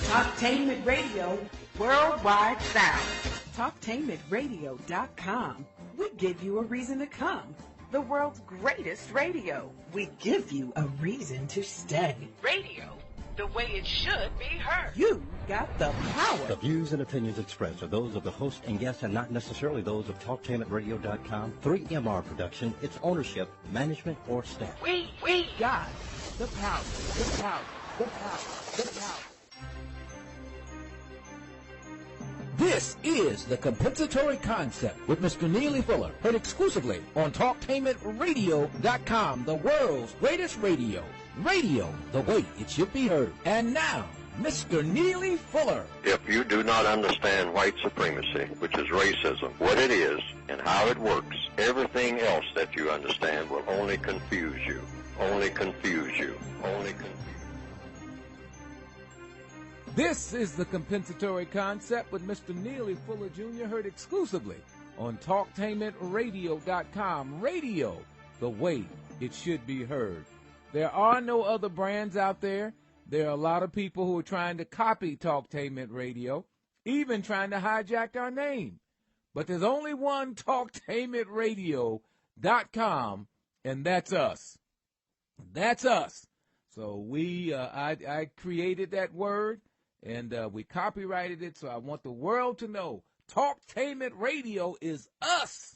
Talktainment Radio, worldwide sound. Talktainmentradio.com. We give you a reason to come. The world's greatest radio. We give you a reason to stay. Radio, the way it should be heard. You got the power. The views and opinions expressed are those of the host and guests and not necessarily those of Talktainmentradio.com, 3MR Production, its ownership, management, or staff. We got the power, the power, the power, the power. This is the Compensatory Concept with Mr. Neely Fuller, heard exclusively on Talktainmentradio.com, the world's greatest radio. Radio, the way it should be heard. And now, Mr. Neely Fuller. If you do not understand white supremacy, which is racism, what it is and how it works, everything else that you understand will only confuse you. Only confuse you. Only confuse you. This is the Compensatory Concept with Mr. Neely Fuller Jr., heard exclusively on Talktainmentradio.com. Radio, the way it should be heard. There are no other brands out there. There are a lot of people who are trying to copy Talktainment Radio, even trying to hijack our name. But there's only one Talktainmentradio.com, and that's us. That's us. So I created that word. And we copyrighted it, so I want the world to know Talktainment Radio is us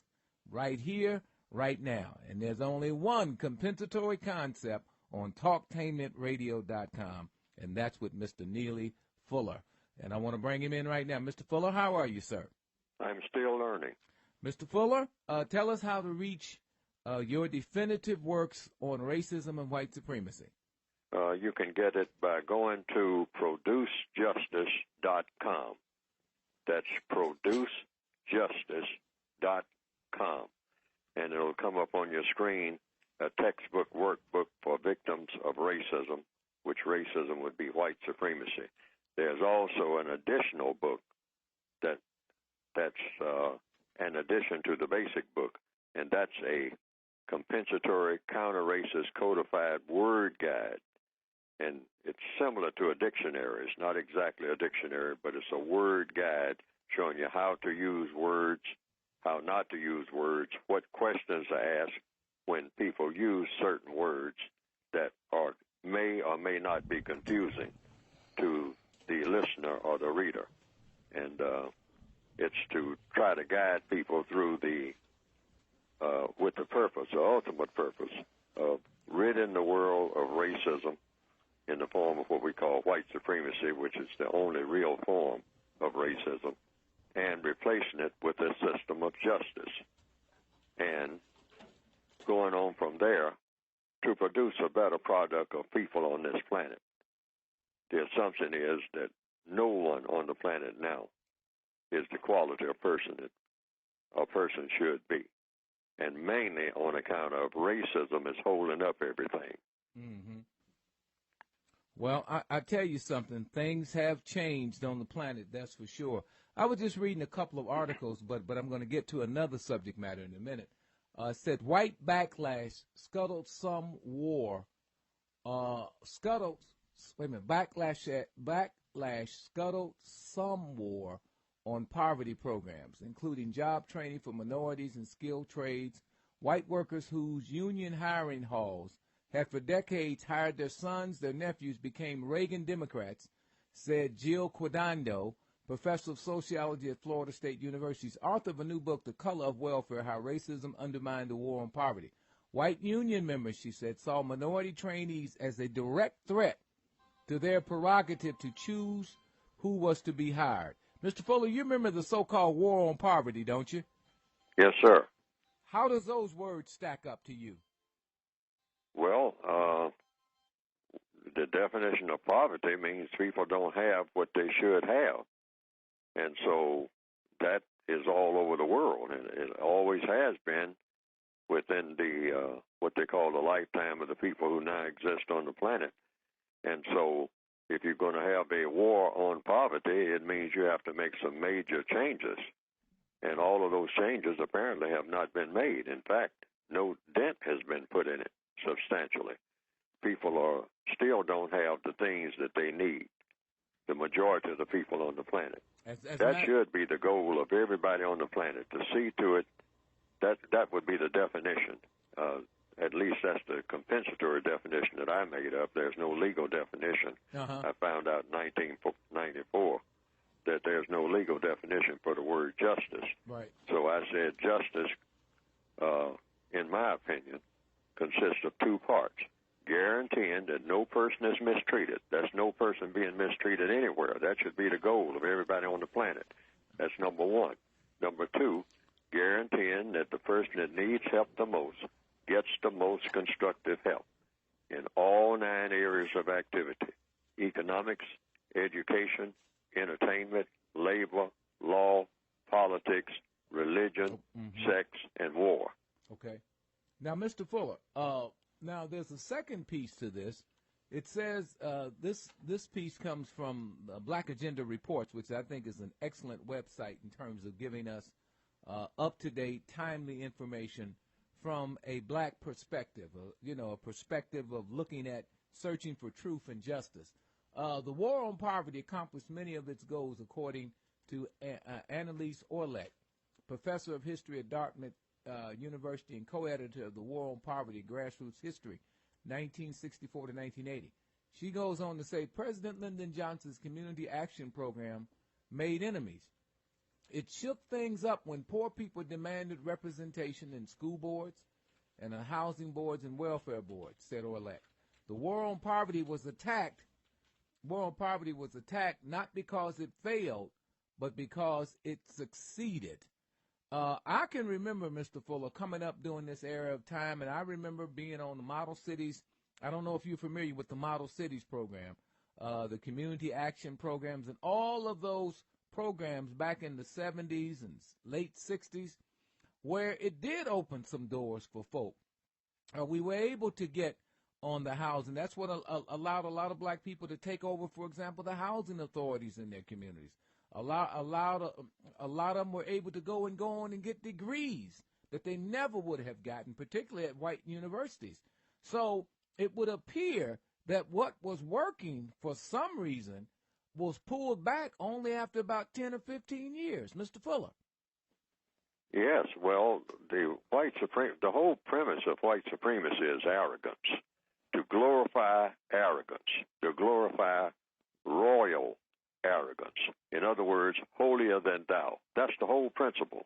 right here, right now. And there's only one compensatory concept on Talktainmentradio.com, and that's with Mr. Neely Fuller. And I want to bring him in right now. Mr. Fuller, how are you, sir? I'm still learning. Mr. Fuller, tell us how to reach your definitive works on racism and white supremacy. You can get it by going to producejustice.com. That's producejustice.com. And it'll come up on your screen a textbook workbook for victims of racism, which racism would be white supremacy. There's also an additional book that's an addition to the basic book, and that's a compensatory counter-racist codified word guide. And it's similar to a dictionary. It's not exactly a dictionary, but it's a word guide showing you how to use words, how not to use words, what questions to ask when people use certain words that may or may not be confusing to the listener or the reader. And it's to try to guide people through with the purpose, the ultimate purpose of ridding the world of racism in the form of what we call white supremacy, which is the only real form of racism, and replacing it with a system of justice. And going on from there to produce a better product of people on this planet. The assumption is that no one on the planet now is the quality of person that a person should be. And mainly on account of racism is holding up everything. Mm-hmm. Well, I tell you something. Things have changed on the planet, that's for sure. I was just reading a couple of articles, but I'm going to get to another subject matter in a minute. It said white backlash scuttled some war. Backlash scuttled some war on poverty programs, including job training for minorities and skilled trades. White workers whose union hiring halls had for decades hired their sons, their nephews became Reagan Democrats, said Jill Quidando, professor of sociology at Florida State University, author of a new book, The Color of Welfare, How Racism Undermined the War on Poverty. White union members, she said, saw minority trainees as a direct threat to their prerogative to choose who was to be hired. Mr. Fuller, you remember the so-called war on poverty, don't you? Yes, sir. How does those words stack up to you? Well, the definition of poverty means people don't have what they should have. And so that is all over the world, and it always has been within the what they call the lifetime of the people who now exist on the planet. And so if you're going to have a war on poverty, it means you have to make some major changes. And all of those changes apparently have not been made. In fact, no dent has been put in it substantially. People still don't have the things that they need. the majority of the people on the planet. That should be the goal of everybody on the planet, to see to it that would be the definition. At least that's the compensatory definition that I made up. There's no legal definition. I found out in 1994 that there's no legal definition for the word justice. Right. So I said justice, in my opinion, consists of two parts: guaranteeing that no person is mistreated. That's no person being mistreated anywhere. That should be the goal of everybody on the planet. That's number one. Number two, guaranteeing that the person that needs help the most gets the most constructive help in all 9 areas of activity: economics, education, entertainment, labor, law, politics, religion, sex, and war. Okay. Now, Mr. Fuller, now there's a second piece to this. It says this piece comes from Black Agenda Reports, which I think is an excellent website in terms of giving us up-to-date, timely information from a black perspective, a perspective of looking at searching for truth and justice. The War on Poverty accomplished many of its goals, according to Annalise Orlett, professor of history at Dartmouth University and co-editor of the War on Poverty, Grassroots History, 1964 to 1980. She goes on to say, President Lyndon Johnson's Community Action Program made enemies. It shook things up when poor people demanded representation in school boards and housing boards and welfare boards, said Orlett. The War on Poverty was attacked not because it failed, but because it succeeded. I can remember, Mr. Fuller, coming up during this era of time, and I remember being on the Model Cities. I don't know if you're familiar with the Model Cities program, the community action programs, and all of those programs back in the 70s and late 60s, where it did open some doors for folk. We were able to get on the housing. That's what allowed a lot of black people to take over, for example, the housing authorities in their communities. A lot of them were able to go on and get degrees that they never would have gotten, particularly at white universities. So it would appear that what was working for some reason was pulled back only after about 10 or 15 years. Mr. Fuller. Yes, well, the whole premise of white supremacy is arrogance. To glorify arrogance, to glorify royal arrogance. In other words, holier than thou. That's the whole principle,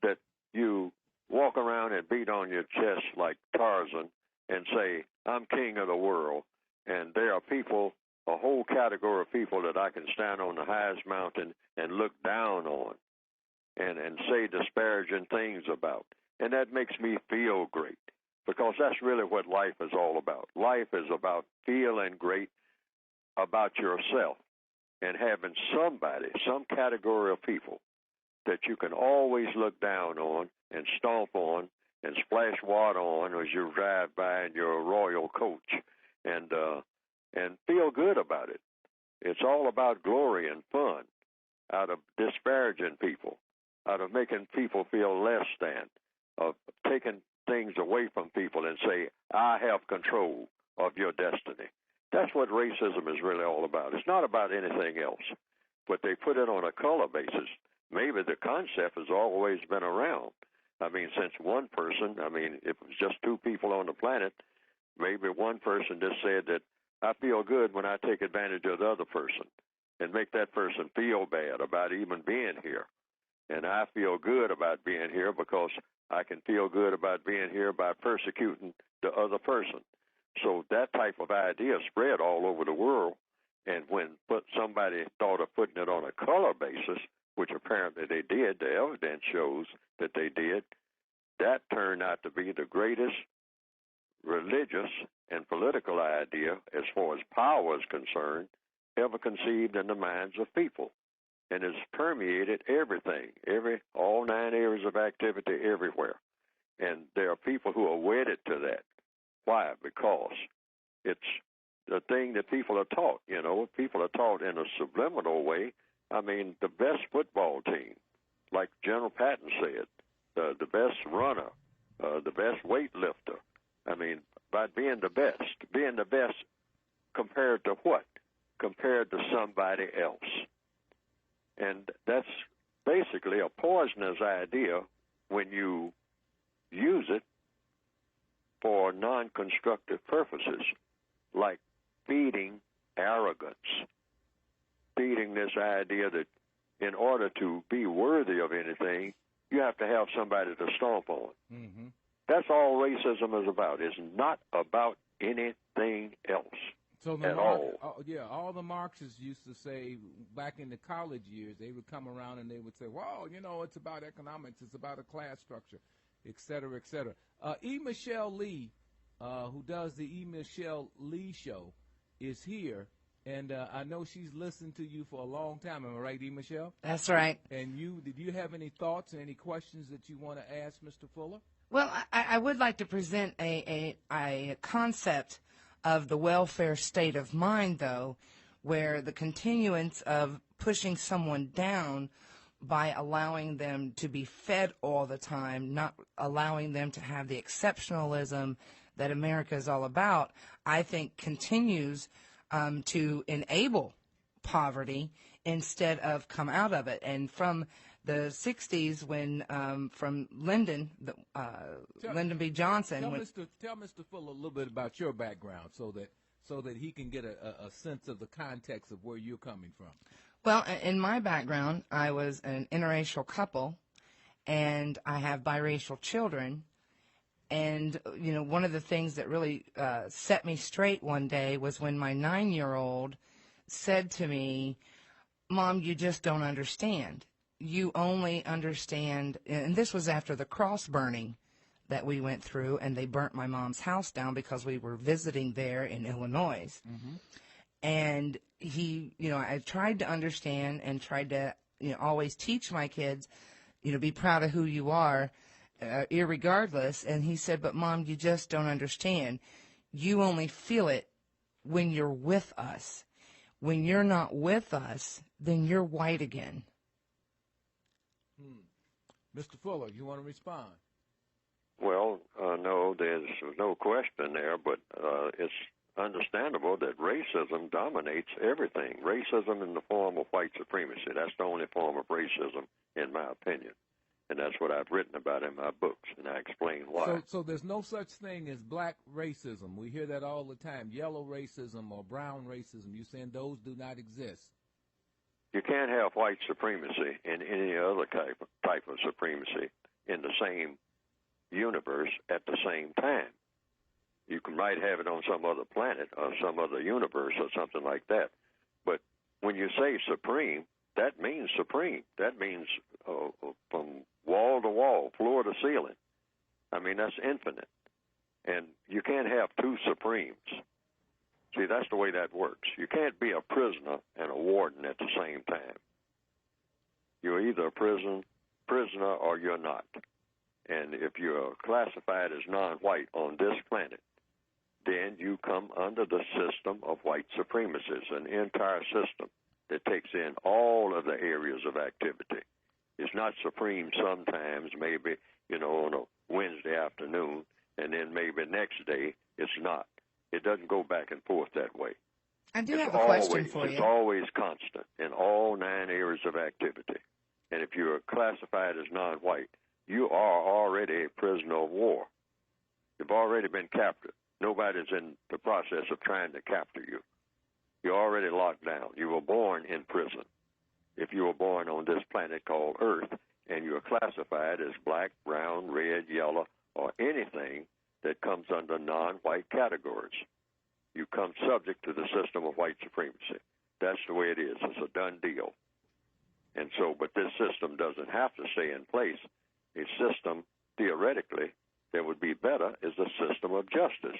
that you walk around and beat on your chest like Tarzan and say, I'm king of the world, and there are people, a whole category of people that I can stand on the highest mountain and look down on and say disparaging things about. And that makes me feel great, because that's really what life is all about. Life is about feeling great about yourself and having somebody, some category of people that you can always look down on and stomp on and splash water on as you drive by in your royal coach, and feel good about it. It's all about glory and fun, out of disparaging people, out of making people feel less than, of taking things away from people and say, I have control of your destiny. That's what racism is really all about. It's not about anything else, but they put it on a color basis. Maybe the concept has always been around. I mean, since one person, if it was just two people on the planet, maybe one person just said that I feel good when I take advantage of the other person and make that person feel bad about even being here. And I feel good about being here because I can feel good about being here by persecuting the other person. So that type of idea spread all over the world. And when somebody thought of putting it on a color basis, which apparently they did, the evidence shows that they did, that turned out to be the greatest religious and political idea, as far as power is concerned, ever conceived in the minds of people. And it's permeated everything, all 9 areas of activity everywhere. And there are people who are wedded to that. Why? Because it's the thing that people are taught. People are taught in a subliminal way. The best football team, like General Patton said, the best runner, the best weightlifter. By being the best compared to what? compared to somebody else. And that's basically a poisonous idea when you use it for non-constructive purposes, like feeding arrogance, feeding this idea that in order to be worthy of anything, you have to have somebody to stomp on. Mm-hmm. That's all racism is about. It's not about anything else. So all the Marxists used to say back in the college years, they would come around and they would say, well, it's about economics, it's about a class structure, et cetera, et cetera. E. Michelle Lee, who does the E. Michelle Lee show, is here, and I know she's listened to you for a long time. Am I right, E. Michelle? That's right. And did you have any thoughts or any questions that you want to ask Mr. Fuller? Well, I would like to present a concept of the welfare state of mind, though, where the continuance of pushing someone down by allowing them to be fed all the time, not allowing them to have the exceptionalism that America is all about, I think continues to enable poverty instead of come out of it. And from the 60s, when from Lyndon B. Johnson. Tell Mr. Fuller a little bit about your background so that he can get a sense of the context of where you're coming from. Well, in my background, I was an interracial couple, and I have biracial children. And, one of the things that really set me straight one day was when my 9-year-old said to me, Mom, you just don't understand. You only understand, and this was after the cross burning that we went through, and they burnt my mom's house down because we were visiting there in Illinois. Mm-hmm. And I tried to understand and tried to, always teach my kids, be proud of who you are, irregardless. And he said, but Mom, you just don't understand. You only feel it when you're with us. When you're not with us, then you're white again. Mr. Fuller, you want to respond? Well, no, there's no question there, but it's understandable that racism dominates everything. Racism in the form of white supremacy, that's the only form of racism, in my opinion. And that's what I've written about in my books, and I explain why. So there's no such thing as black racism. We hear that all the time, yellow racism or brown racism. You're saying those do not exist? You can't have white supremacy and any other type of supremacy in the same universe at the same time. You might have it on some other planet or some other universe or something like that. But when you say supreme, that means supreme. That means from wall to wall, floor to ceiling. I mean, that's infinite. And you can't have two supremes. See, that's the way that works. You can't be a prisoner and a warden at the same time. You're either a prisoner or you're not. And if you're classified as non-white on this planet, then you come under the system of white supremacy. It's an entire system that takes in all of the areas of activity. It's not supreme sometimes, maybe, on a Wednesday afternoon, and then maybe next day it's not. It doesn't go back and forth that way. I do have a question for you. It's always constant in all 9 areas of activity. And if you're classified as non-white, you are already a prisoner of war. You've already been captured. Nobody's in the process of trying to capture you. You're already locked down. You were born in prison. If you were born on this planet called Earth and you're classified as black, brown, red, yellow, or anything that comes under non-white categories, you come subject to the system of white supremacy. That's the way it is. It's a done deal. And so, but this system doesn't have to stay in place. A system, theoretically, that would be better is a system of justice,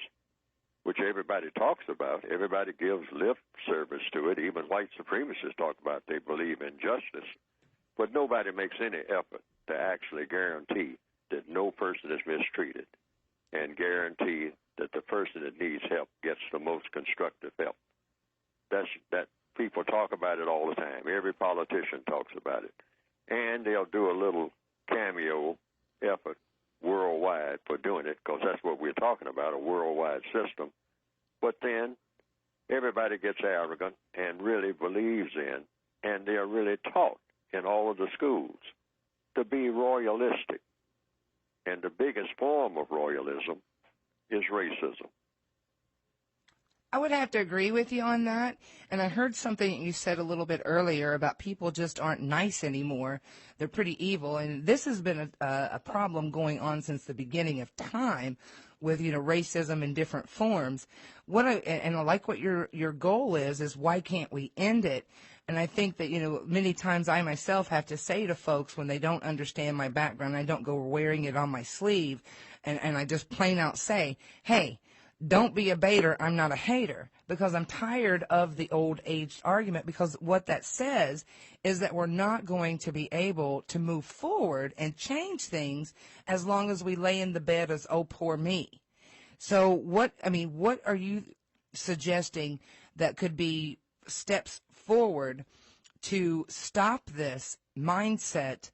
which everybody talks about. Everybody gives lip service to it. Even white supremacists talk about they believe in justice. But nobody makes any effort to actually guarantee that no person is mistreated and guarantee that the person that needs help gets the most constructive help. That people talk about it all the time. Every politician talks about it. And they'll do a little cameo effort worldwide for doing it, because that's what we're talking about, a worldwide system. But then everybody gets arrogant and really believes in, and they are really taught in all of the schools, to be royalistic. And the biggest form of royalism is racism. I would have to agree with you on that. And I heard something you said a little bit earlier about people just aren't nice anymore. They're pretty evil. And this has been a problem going on since the beginning of time with, racism in different forms. And I like what your goal is why can't we end it? And I think that, many times I myself have to say to folks when they don't understand my background, I don't go wearing it on my sleeve, and I just plain out say, hey, don't be a baiter, I'm not a hater, because I'm tired of the old aged argument, because what that says is that we're not going to be able to move forward and change things as long as we lay in the bed as, oh, poor me. So what are you suggesting that could be steps forward to stop this mindset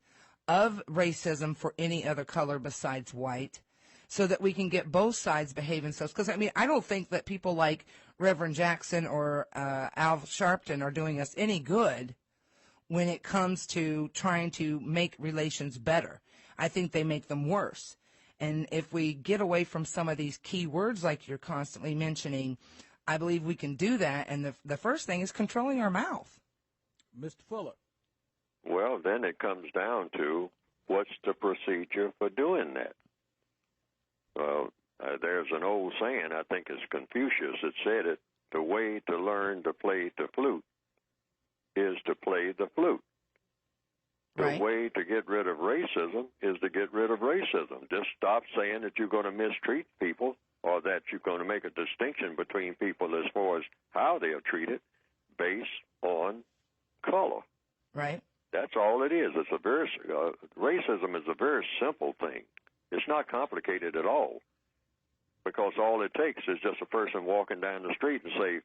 of racism for any other color besides white, so that we can get both sides behaving so? Because, I don't think that people like Reverend Jackson or Al Sharpton are doing us any good when it comes to trying to make relations better. I think they make them worse. And if we get away from some of these key words like you're constantly mentioning, I believe we can do that. And the first thing is controlling our mouth. Mr. Fuller. Well, then it comes down to what's the procedure for doing that? Well, there's an old saying, I think it's Confucius that said it, the way to learn to play the flute is to play the flute. Right. The way to get rid of racism is to get rid of racism. Just stop saying that you're going to mistreat people or that you're going to make a distinction between people as far as how they are treated based on color. Right. That's all it is. It's a very racism is a very simple thing. It's not complicated at all, because all it takes is just a person walking down the street and say,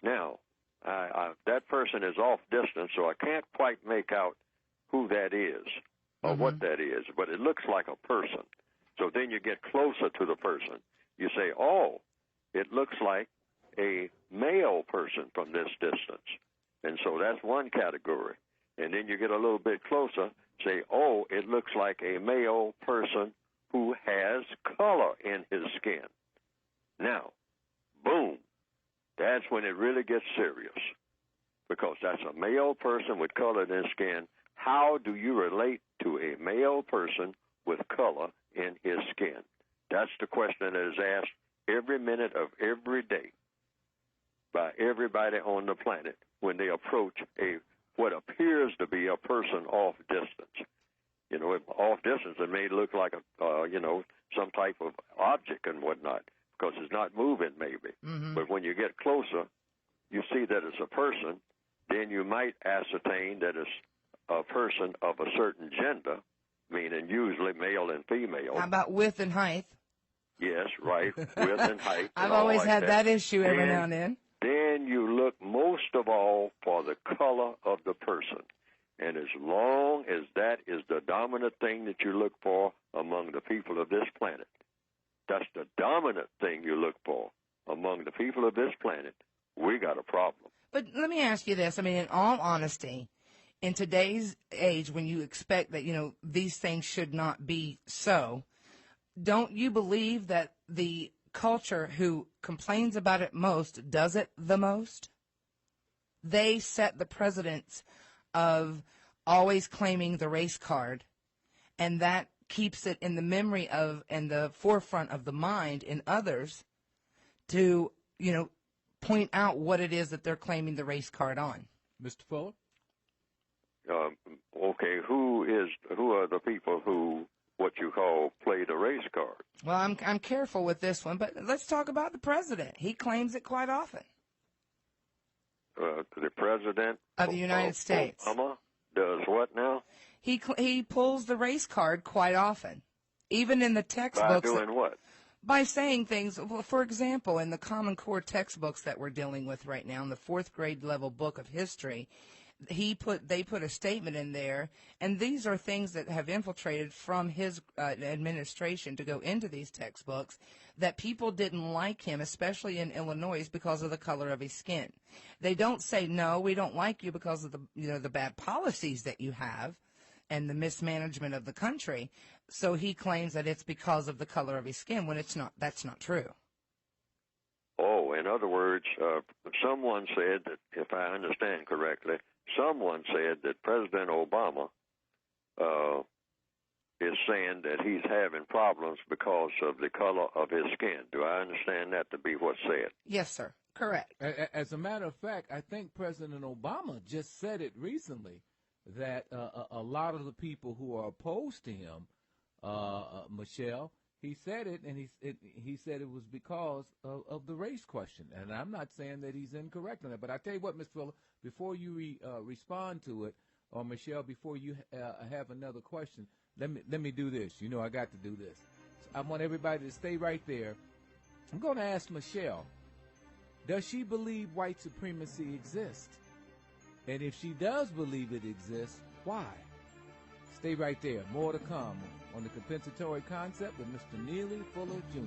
now, that person is off distance, so I can't quite make out who that is or what that is, but it looks like a person. So then you get closer to the person. You say, oh, it looks like a male person from this distance. And so that's one category. And then you get a little bit closer, say, oh, it looks like a male person who has color in his skin. Now, boom, that's when it really gets serious, because that's a male person with color in his skin. How do you relate to a male person with color in his skin? That's the question that is asked every minute of every day by everybody on the planet when they approach what appears to be a person off distance. Off distance, it may look like some type of object and whatnot, because it's not moving maybe. But when you get closer, you see that it's a person. Then you might ascertain that it's a person of a certain gender, meaning usually male and female. How about width and height? Yes, right, width and height. I've always had that issue every now and then. Then you look most of all for the color of the person. And as long as that is the dominant thing that you look for among the people of this planet, that's the dominant thing you look for among the people of this planet, we got a problem. But let me ask you this. In all honesty, in today's age, when you expect that, these things should not be so, don't you believe that the culture who complains about it most does it the most? They set the precedence of always claiming the race card, and that keeps it in the memory of and the forefront of the mind in others to, point out what it is that they're claiming the race card on. Mr. Fuller? Okay, who are the people who, what you call, play the race card? Well, I'm careful with this one, but let's talk about the president. He claims it quite often. The president of the United States. Obama does what now? He pulls the race card quite often, even in the textbooks. By doing what? By saying things. Well, for example, in the Common Core textbooks that we're dealing with right now, in the 4th grade level book of history, they put a statement in there, and these are things that have infiltrated from his administration to go into these textbooks, that people didn't like him, especially in Illinois, because of the color of his skin. They don't say, no, we don't like you because of the bad policies that you have and the mismanagement of the country. So he claims that it's because of the color of his skin, when it's not. That's not true. Oh, in other words, someone said that, if I understand correctly, someone said that President Obama is saying that he's having problems because of the color of his skin. Do I understand that to be what's said? Yes, sir. Correct. As a matter of fact, I think President Obama just said it recently that a lot of the people who are opposed to him, Michelle, he said it, and he said it was because of the race question. And I'm not saying that he's incorrect on that. But I tell you what, Ms. Fuller, before you respond to it, or Michelle, before you have another question, let me do this. You know I got to do this. So I want everybody to stay right there. I'm going to ask Michelle, does she believe white supremacy exists? And if she does believe it exists, why? Stay right there. More to come on the compensatory concept with Mr. Neely Fuller, Jr.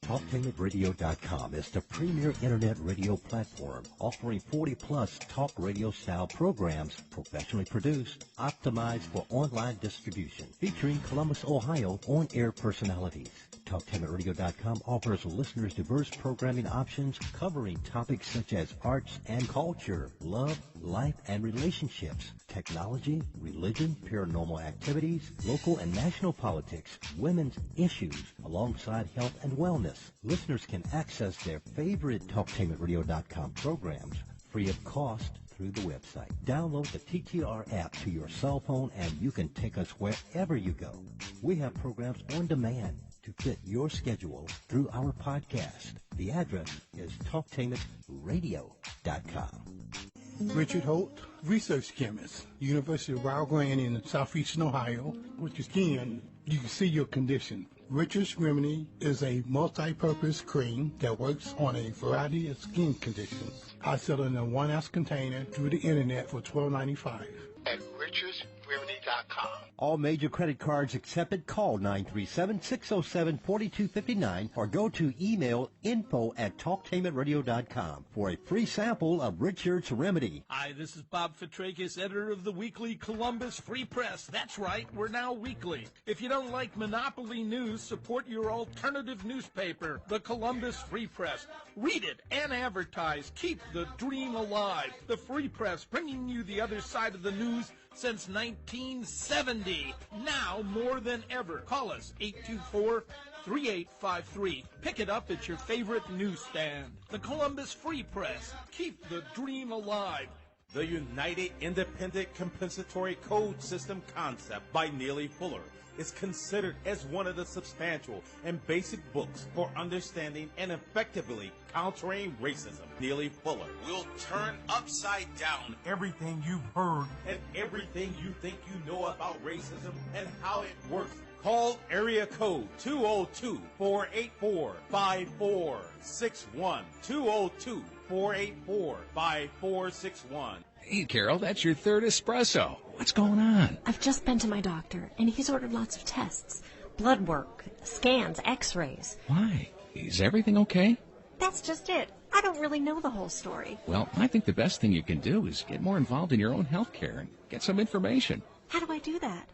Talktainmentradio.com is the premier internet radio platform offering 40-plus talk radio-style programs professionally produced, optimized for online distribution, featuring Columbus, Ohio on-air personalities. Talktainmentradio.com offers listeners diverse programming options covering topics such as arts and culture, love, life and relationships, technology, religion, paranormal activities, local and national politics, women's issues, alongside health and wellness. Listeners can access their favorite Talktainmentradio.com programs free of cost through the website. Download the TTR app to your cell phone and you can take us wherever you go. We have programs on demand to fit your schedule through our podcast. The address is Talktainmentradio.com. Richard Holt, research chemist, University of Rio Grande in southeastern Ohio. With your skin, you can see your condition. Richard's Remedy is a multi-purpose cream that works on a variety of skin conditions. I sell it in a 1-ounce container through the internet for $12.95 at richardsremedy.com. All major credit cards accepted. Call 937-607-4259 or go to email info@talktainmentradio.com for a free sample of Richard's Remedy. Hi, this is Bob Fitrakis, editor of the weekly Columbus Free Press. That's right, we're now weekly. If you don't like monopoly news, support your alternative newspaper, the Columbus Free Press. Read it and advertise. Keep the dream alive. The Free Press, bringing you the other side of the news since 1970. Now more than ever. Call us 824-3853. Pick it up at your favorite newsstand. The Columbus Free Press. Keep the dream alive. The United Independent Compensatory Code System concept by Neely Fuller is considered as one of the substantial and basic books for understanding and effectively countering racism. Neely Fuller will turn upside down everything you've heard and everything you think you know about racism and how it works. Call area code 202-484-5461. 202-484-5461. Hey, Carol, that's your third espresso. What's going on? I've just been to my doctor, and he's ordered lots of tests. Blood work, scans, x-rays. Why? Is everything okay? That's just it. I don't really know the whole story. Well, I think the best thing you can do is get more involved in your own health care and get some information. How do I do that?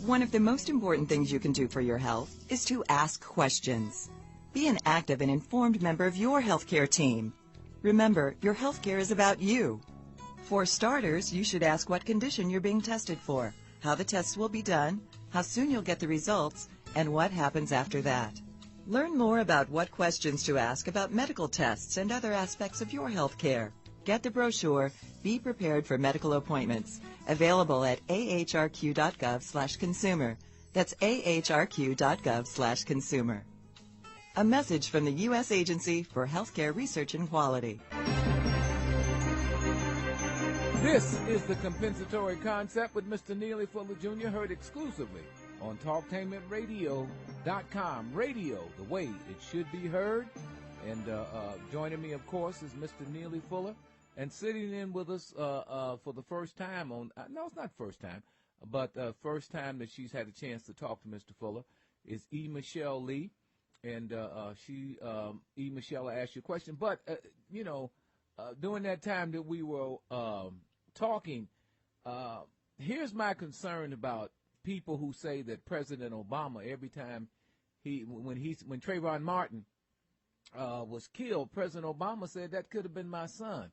One of the most important things you can do for your health is to ask questions. Be an active and informed member of your healthcare team. Remember, your healthcare is about you. For starters, you should ask what condition you're being tested for, how the tests will be done, how soon you'll get the results, and what happens after that. Learn more about what questions to ask about medical tests and other aspects of your health care. Get the brochure, Be Prepared for Medical Appointments, available at ahrq.gov/consumer. That's ahrq.gov/consumer. A message from the U.S. Agency for Healthcare Research and Quality. This is the compensatory concept with Mr. Neely Fuller, Jr., heard exclusively on Talktainmentradio.com. Radio, the way it should be heard. And joining me, of course, is Mr. Neely Fuller. And sitting in with us for the first time no, it's not first time, but first time that she's had a chance to talk to Mr. Fuller is E. Michelle Lee. And E. Michelle, I asked you a question. But, during that time that we were talking, here's my concern about people who say that President Obama, every time when Trayvon Martin was killed, President Obama said that could have been my son.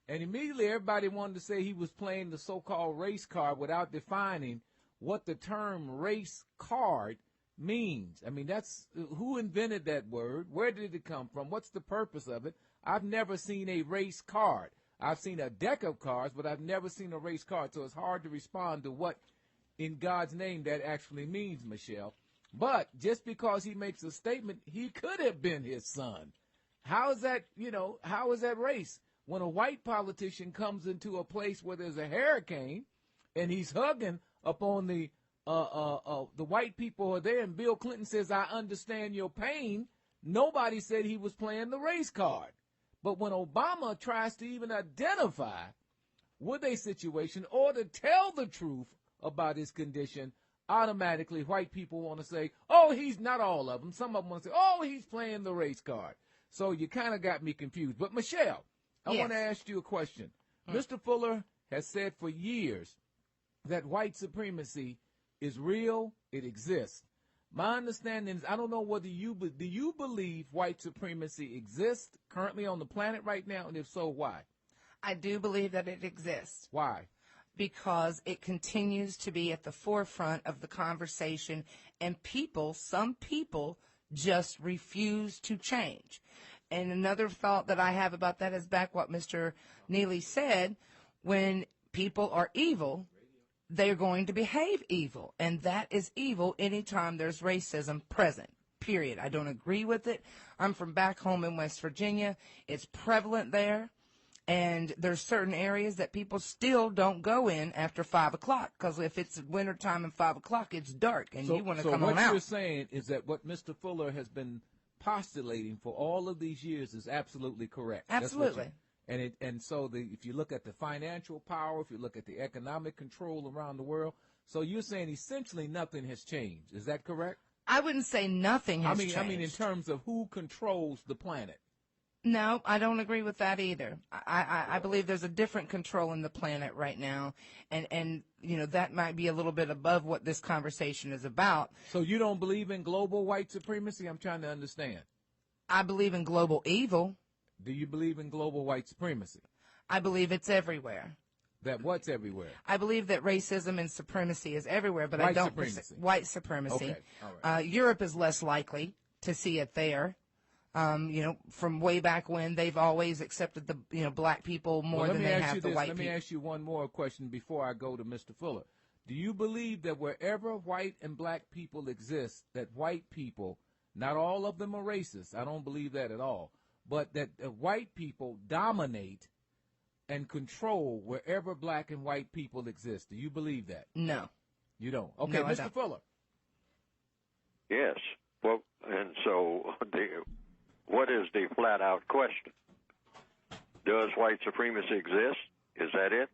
And immediately everybody wanted to say he was playing the so-called race card without defining what the term race card means. I mean, that's who invented that word? Where did it come from? What's the purpose of it? I've never seen a race card. I've seen a deck of cards, but I've never seen a race card. So it's hard to respond to what in God's name that actually means, Michelle. But just because he makes a statement, he could have been his son. How is that, how is that race? When a white politician comes into a place where there's a hurricane and he's hugging up on the white people who are there, and Bill Clinton says, I understand your pain, nobody said he was playing the race card. But when Obama tries to even identify with a situation or to tell the truth about his condition, automatically white people want to say, oh, he's not all of them. Some of them want to say, oh, he's playing the race card. So you kind of got me confused. But, Michelle, I want to ask you a question. Mr. Fuller has said for years that white supremacy is real, it exists. My understanding is, I don't know whether do you believe white supremacy exists currently on the planet right now, and if so, why? I do believe that it exists. Why? Because it continues to be at the forefront of the conversation, and some people just refuse to change. And another thought that I have about that is back what Mr. Neely said, when people are evil, they're going to behave evil. And that is evil anytime there's racism present, period. I don't agree with it. I'm from back home in West Virginia. It's prevalent there. And there's certain areas that people still don't go in after 5 o'clock, because if it's wintertime and 5 o'clock, it's dark, and you want to come on out. So what you're saying is that what Mr. Fuller has been postulating for all of these years is absolutely correct. Absolutely. If you look at the financial power, if you look at the economic control around the world, so you're saying essentially nothing has changed. Is that correct? I wouldn't say nothing has changed. I mean in terms of who controls the planet. No, I don't agree with that either. I believe there's a different control in the planet right now, and that might be a little bit above what this conversation is about. So you don't believe in global white supremacy? I'm trying to understand. I believe in global evil. Do you believe in global white supremacy? I believe it's everywhere. That what's everywhere? I believe that racism and supremacy is everywhere, but white supremacy. White supremacy. Okay. All right. Europe is less likely to see it there. From way back when, they've always accepted the black people more than they have the white people. Let me ask you one more question before I go to Mr. Fuller. Do you believe that wherever white and black people exist, that white people, not all of them are racist, I don't believe that at all, but that white people dominate and control wherever black and white people exist? Do you believe that? No. You don't? Okay, no, Mr. Fuller. Yes. Well, and so what is the flat-out question? Does white supremacy exist? Is that it?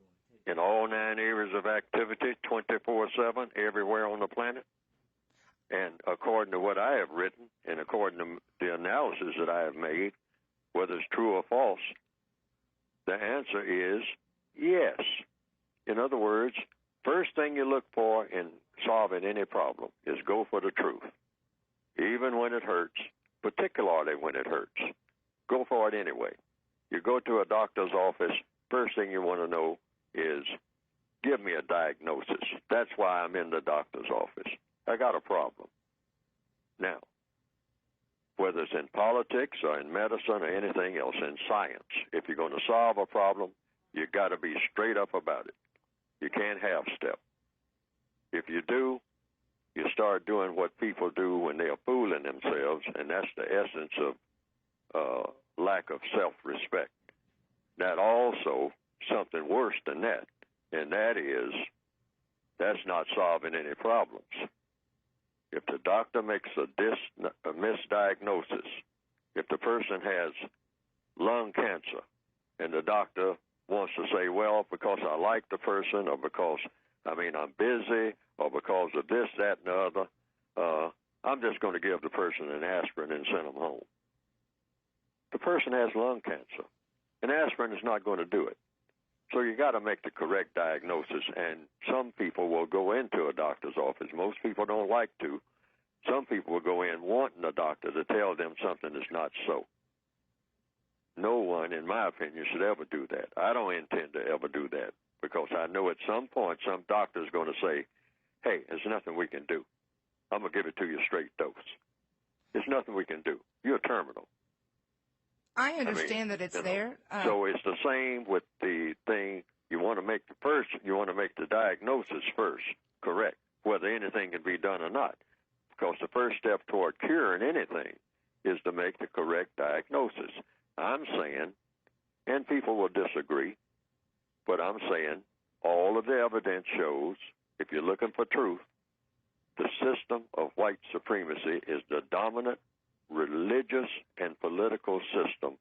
In all 9 areas of activity, 24/7, everywhere on the planet? And according to what I have written, and according to the analysis that I have made, whether it's true or false, the answer is yes. In other words, first thing you look for in solving any problem is go for the truth, even when it hurts, particularly when it hurts. Go for it anyway. You go to a doctor's office, first thing you want to know is, give me a diagnosis. That's why I'm in the doctor's office. I got a problem. Now, whether it's in politics or in medicine or anything else, in science, if you're going to solve a problem, you got to be straight up about it. You can't half-step. If you do, you start doing what people do when they are fooling themselves, and that's the essence of lack of self-respect. That also, something worse than that, and that is, that's not solving any problems. If the doctor makes a misdiagnosis, if the person has lung cancer and the doctor wants to say, well, because I like the person or because, I'm busy or because of this, that, and the other, I'm just going to give the person an aspirin and send them home. The person has lung cancer, and aspirin is not going to do it. So you got to make the correct diagnosis, and some people will go into a doctor's office. Most people don't like to. Some people will go in wanting a doctor to tell them something that's not so. No one, in my opinion, should ever do that. I don't intend to ever do that because I know at some point some doctor is going to say, hey, there's nothing we can do. I'm going to give it to you straight dose. There's nothing we can do. You're terminal. I understand that it's there. So it's the same with the thing. You want to make the diagnosis first, correct, whether anything can be done or not. Because the first step toward curing anything is to make the correct diagnosis. I'm saying, and people will disagree, but I'm saying all of the evidence shows, if you're looking for truth, the system of white supremacy is the dominant religious and political system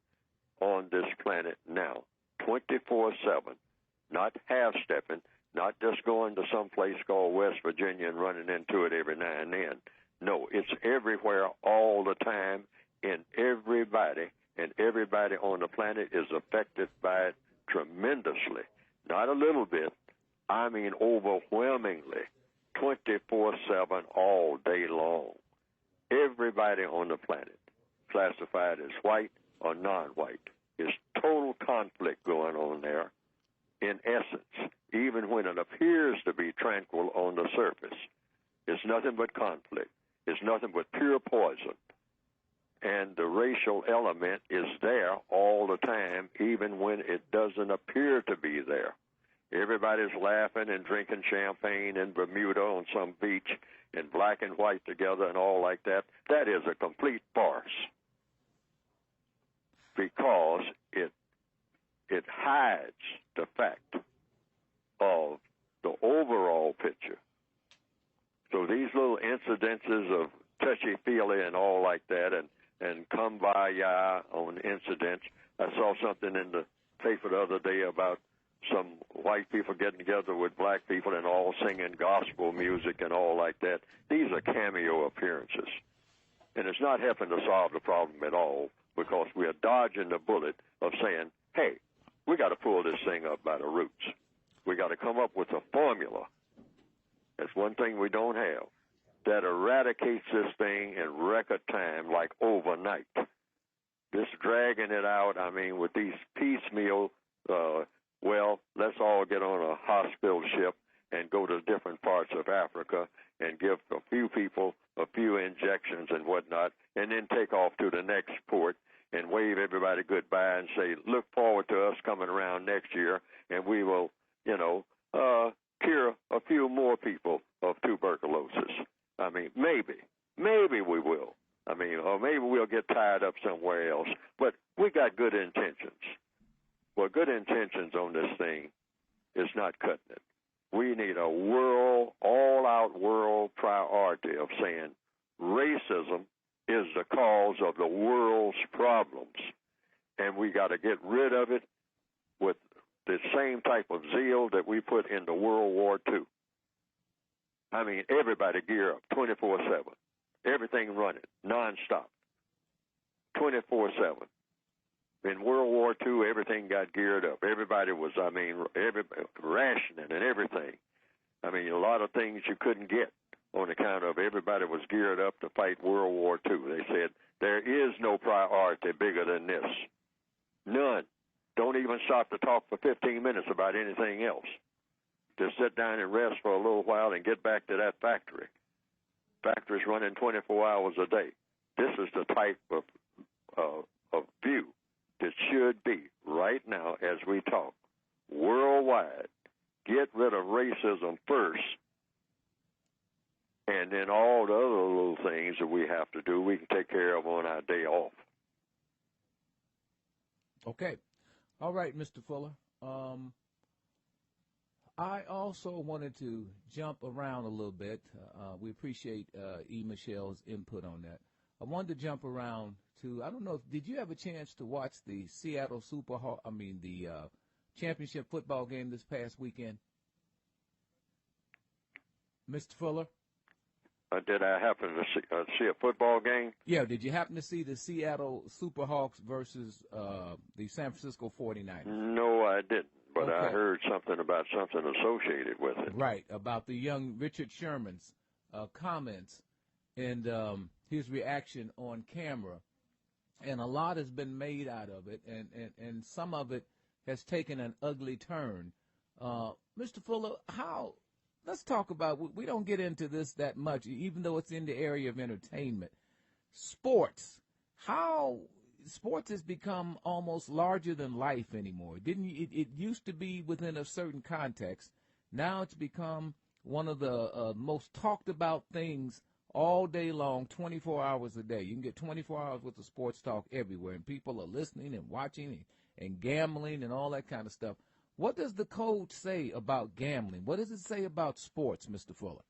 on this planet now, 24/7, not half-stepping, not just going to some place called West Virginia and running into it every now and then. No, it's everywhere all the time in everybody, and everybody on the planet is affected by it tremendously. Not a little bit, I mean overwhelmingly, 24/7 all day long. Everybody on the planet, classified as white or non-white, is total conflict going on there. In essence, even when it appears to be tranquil on the surface, it's nothing but conflict. It's nothing but pure poison. And the racial element is there all the time, even when it doesn't appear to be there. Everybody's laughing and drinking champagne in Bermuda on some beach and black and white together and all like that. That is a complete farce because it hides the fact of the overall picture. So these little incidences of touchy-feely and all like that and kumbaya on incidents. I saw something in the paper the other day about some white people getting together with black people and all singing gospel music and all like that. These are cameo appearances. And it's not helping to solve the problem at all because we are dodging the bullet of saying, hey, we got to pull this thing up by the roots. We got to come up with a formula. That's one thing we don't have, that eradicates this thing in record time, like overnight. This dragging it out, with these piecemeal, well, let's all get on a hospital ship and go to different parts of Africa and give a few people a few injections and whatnot, and then take off to the next port and wave everybody goodbye and say, look forward to us coming around next year, and we will, cure a few more people of tuberculosis. Maybe we will. Or maybe we'll get tied up somewhere else. But we got good intentions. Well, good intentions on this thing is not cutting it. We need a all-out world priority of saying racism is the cause of the world's problems, and we got to get rid of it with the same type of zeal that we put into World War II. Everybody gear up 24/7. Everything running, nonstop, 24/7. In World War II, everything got geared up. Everybody was, rationing and everything. A lot of things you couldn't get on account of everybody was geared up to fight World War II. They said, there is no priority bigger than this. None. Don't even stop to talk for 15 minutes about anything else. Just sit down and rest for a little while and get back to that factory. Factories running 24 hours a day. This is the type of view that should be right now as we talk worldwide. Get rid of racism first, and then all the other little things that we have to do, we can take care of on our day off. Okay. All right, Mr. Fuller. I also wanted to jump around a little bit. We appreciate E. Michelle's input on that. I wanted to jump around to, I don't know, did you have a chance to watch the Seattle the championship football game this past weekend? Mr. Fuller? Did I happen to see a football game? Yeah, did you happen to see the Seattle Superhawks versus the San Francisco 49ers? No, I didn't, but Okay. I heard something about something associated with it. Right, about the young Richard Sherman's comments and his reaction on camera. And a lot has been made out of it, and some of it has taken an ugly turn. Mr. Fuller, let's talk about, we don't get into this that much, even though it's in the area of entertainment. Sports. How sports has become almost larger than life anymore. It used to be within a certain context. Now it's become one of the most talked about things all day long, 24 hours a day. You can get 24 hours worth of sports talk everywhere, and people are listening and watching and gambling and all that kind of stuff. What does the code say about gambling? What does it say about sports, Mr. Fuller?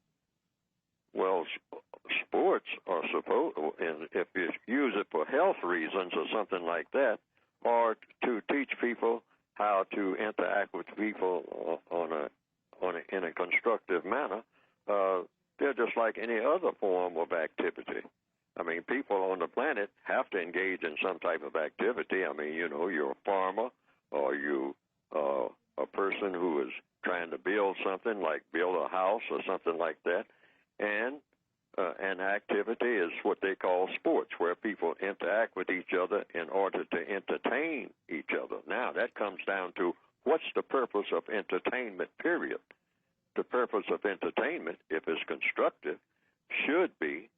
Well, sports are supposed, and if you use it for health reasons or something like that, or to teach people how to interact with people in a constructive manner, they're just like any other form of activity. I mean, people on the planet have to engage in some type of activity. I mean, you're a farmer, or you a person who is trying to build something, like build a house or something like that. And an activity is what they call sports, where people interact with each other in order to entertain each other. Now, that comes down to what's the purpose of entertainment, period. The purpose of entertainment, if it's constructive, should be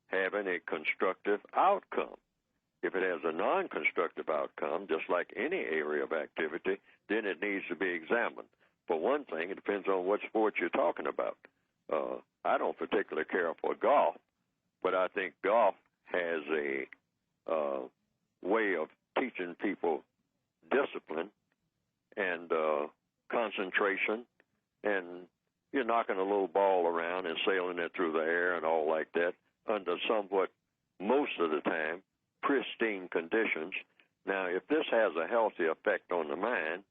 having a constructive outcome. If it has a non-constructive outcome, just like any area of activity, then it needs to be examined. For one thing, it depends on what sport you're talking about. I don't particularly care for golf, but I think golf has a way of teaching people discipline and concentration, and you're knocking a little ball around and sailing it through the air and all like that under somewhat, most of the time, pristine conditions. Now, if this has a healthy effect on the mind,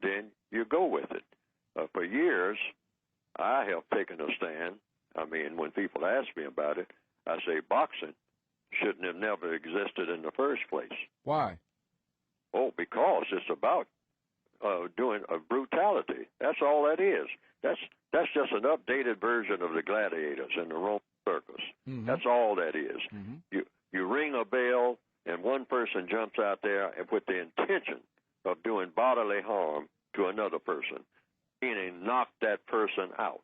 then you go with it. For years, I have taken a stand. I mean, when people ask me about it, I say boxing shouldn't have never existed in the first place. Why? Oh, because it's about doing a brutality. That's all that is. That's just an updated version of the gladiators in the Roman circus. Mm-hmm. That's all that is. Mm-hmm. You ring a bell, and one person jumps out there with the intention of doing bodily harm to another person, meaning knock that person out.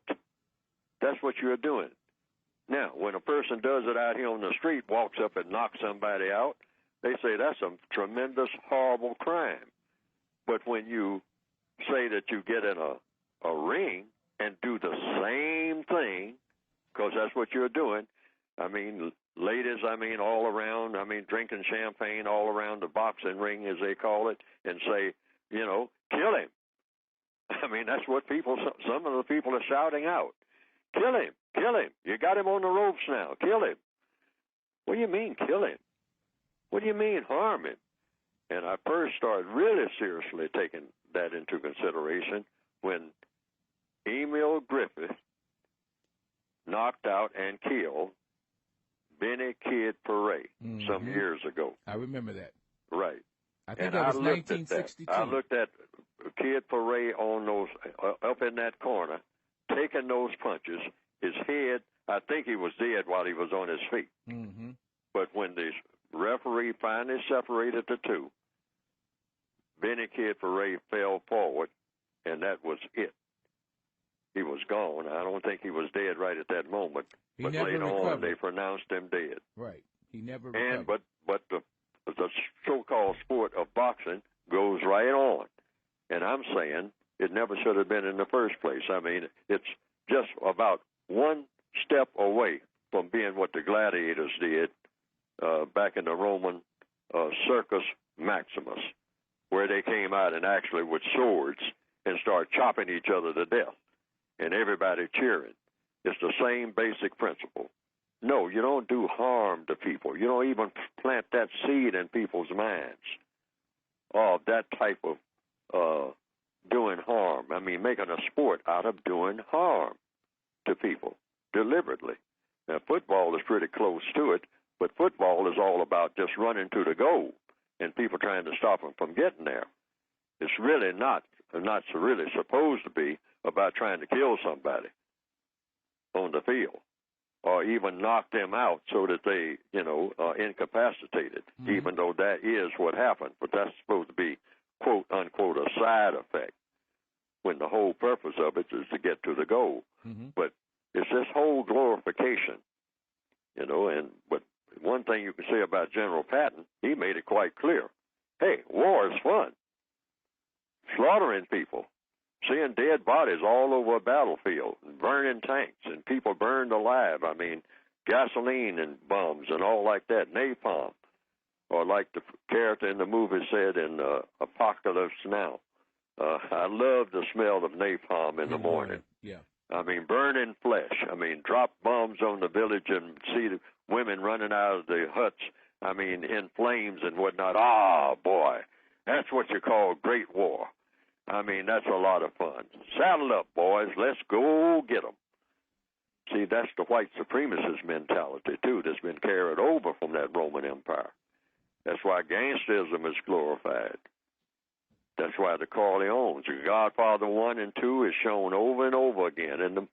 That's what you're doing. Now, when a person does it out here on the street, walks up and knocks somebody out, they say that's a tremendous, horrible crime. But when you say that you get in a ring and do the same thing, because that's what you're doing, I mean, ladies, all around, drinking champagne all around the boxing ring, as they call it, and say, kill him. That's what some of the people are shouting out. Kill him, kill him. You got him on the ropes now. Kill him. What do you mean, kill him? What do you mean, harm him? And I first started really seriously taking that into consideration when Emil Griffith knocked out and killed Benny Kid Paret some years ago. I remember that. Right. I think that was 1962. I looked at Kid Paret on those, up in that corner, taking those punches. His head, I think he was dead while he was on his feet. Mm-hmm. But when the referee finally separated the two, Benny Kid Paret fell forward, and that was it. He was gone. I don't think he was dead right at that moment. But later on, they pronounced him dead. Right. He never recovered. But the so-called sport of boxing goes right on. And I'm saying it never should have been in the first place. It's just about one step away from being what the gladiators did back in the Roman Circus Maximus, where they came out and actually with swords and started chopping each other to death. and everybody cheering. It's the same basic principle. No, you don't do harm to people. You don't even plant that seed in people's minds of that type of doing harm. I mean, making a sport out of doing harm to people deliberately. Now, football is pretty close to it, but football is all about just running to the goal and people trying to stop them from getting there. It's really not really supposed to be about trying to kill somebody on the field or even knock them out so that they, are incapacitated, even though that is what happened. But that's supposed to be, quote, unquote, a side effect when the whole purpose of it is to get to the goal. But it's this whole glorification, but one thing you can say about General Patton, he made it quite clear. Hey, war is fun. Slaughtering people, seeing dead bodies all over a battlefield, and burning tanks, and people burned alive. I mean, gasoline and bombs and all like that, napalm. Or like the character in the movie said in Apocalypse Now, I love the smell of napalm in the morning. Yeah. I mean, burning flesh. I mean, drop bombs on the village and see the women running out of the huts, I mean, in flames and whatnot. Ah, boy, that's what you call great war. I mean, that's a lot of fun. Saddle up, boys. Let's go get them. See, that's the white supremacist mentality, too, that's been carried over from that Roman Empire. That's why gangsterism is glorified. That's why the Corleones, the Godfather 1 and 2, is shown over and over again